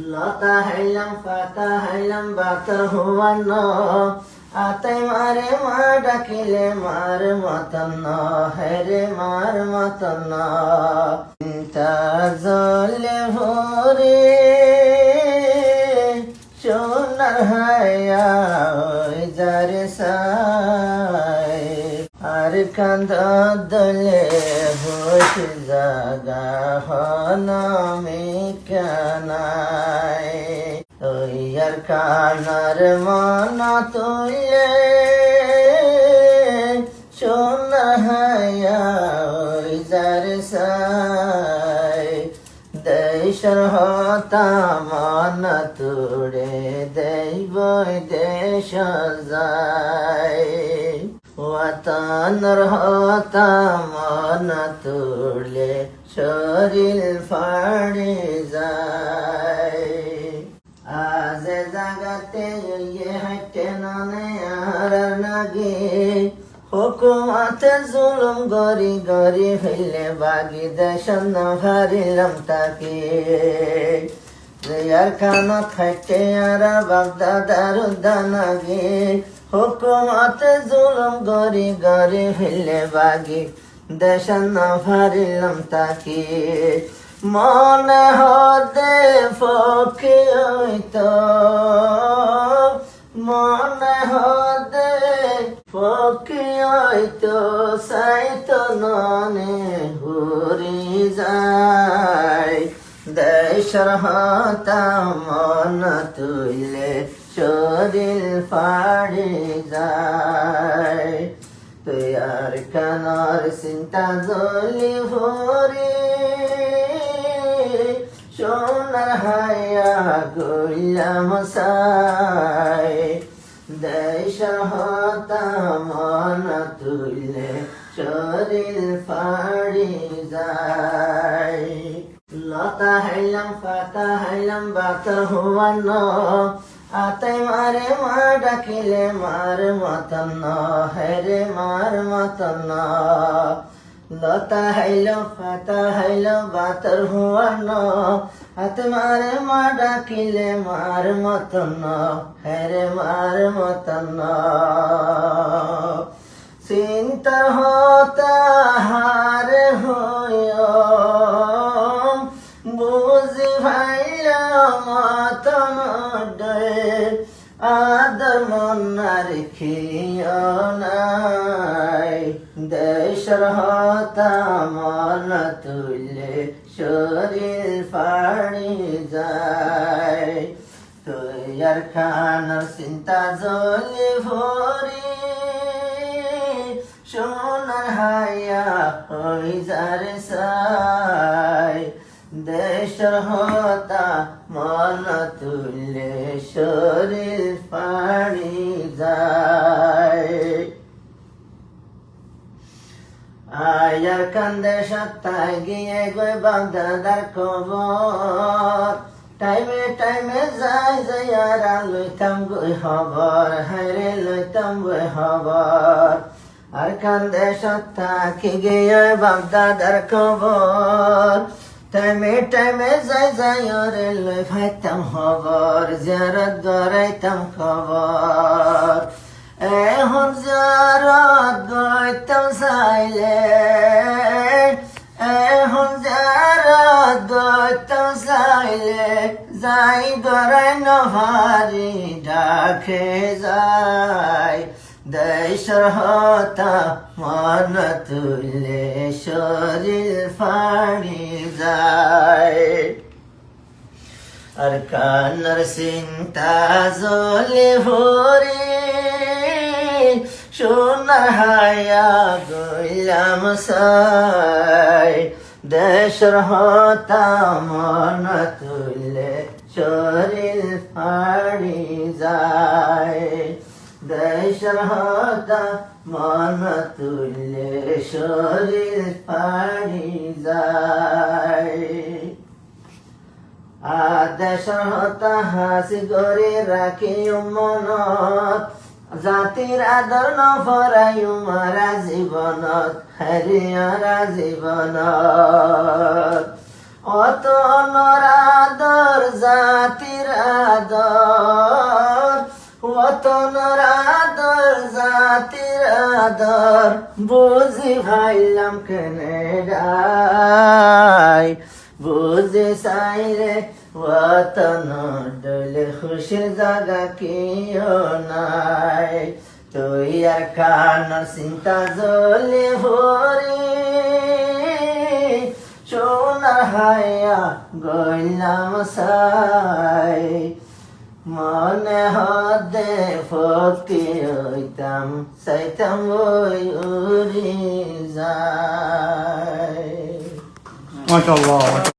লতা হাইলাম পাতা হাইলাম বাতার হুয়ান্ন আতাই মারে মা ডাকিলে মার মতন হেরে মার মতন চিন্তা জলে ভরে সোনার হায়া যারে সাই আর কান্দ দলে হোশ জাগা হনমে কানাই ওই আর কানার মন তুলে সোনার হায়া ওই যারে সাই দেশর হতা মন তুড়ে দেব দেশ যায় ওয়াতানর হতা মন তুড়লে শরীর ফাড়ে যায় আজ জাগাতে ইয়ে হাইটে ননে আর নাগে হুকুমাতে জুলুম গরি গরি হইলে বাগি দেশন হারিলাম তাকে আর খানা খাইতে আর বাগদাদার উদ্যানাগে হুকুমাতে জুলুম গরি গরি হইলে বাগি দেশন হারিলাম তাকে মনে হতে ফকি হইতো মনে হতে ফকি হইতো সাইতো ননে ঘুরি যায় দেশর হতা মন তুলে শরীর ফাড়ে যায় তুই আর কানার চিন্তা জলি ভরে সোনার হায়া গইলাম সাই দেশর হতা মন তুলে শরীর ফাড়ি যায় লতা হাইলাম পাতা হাইলাম বাতার হুয়ান্ন আতাই মারে মা ডাকিলে মার মতন হেরে মার মতন লতা হাইল পাতা হাইল বাতার হুয়ান্ন হাতে মারে মা ডাকিলে মার মতন হেরে মার মতন চিন্তা হতা হারে হইয় বুঝি ভাইয়া মতন আদর মন রেখিও নাই দেশর হতা মন তুলে শরীর ফাড়ি যায় তুই আর খানার চিন্তা জলে ভরি সোনার হায়া হই যারে সাই দেশর হতা মন তুলে শরীর ফাড়ি যায় আয়ার কান্দে সত্তায় গিয়ে গই বাগদাদার খবর টাইমে টাইমে যাই যাই আর লইতাম গই খবর হায়রে লইতাম গই খবর আর কান্দে সত্তাকে গিয়ে বাগদাদার খবর টাইমে টাইমে যাই যাই ওরে লই ভাইতাম খবর জিয়ারত গড়াইতাম খবর এখন জিয়ারত গড়াইতাম চাইলে এখন জিয়ারত গড়াইতাম চাইলে যাই গড়াই নহারি ডাকে যায় দেশর হতা মন তুলে শরীর ফাড়ি যায় আর কানার চিন্তা জলে ভরে সোনার হায়া গইলাম সাই দেশর হতা মন তুলে শরীর ফাড়ি যায় দেশর হতা মন তুলে শরীর ফাড়ি যায় দেশর হতা হাসি গরে রাখি মনত জাতির আদর নফরাই মারা জীবনত হরিয়ারা জীবনত অত নরাদর জাতির আদর, অত নরাদর জাতির আদর, বুঝি ভাইলাম কেনে গাই, বুঝি সাইরে ওয়াতন ডলে খুশির জাগা কেউ নাই। তুই আর কানার চিন্তা জলে ভরে, সোনার হায়া গইলাম সাই, মনে হদে ফকি হইতাম, চাইতাম ওই উড়ি যায়। মাশাআল্লাহ।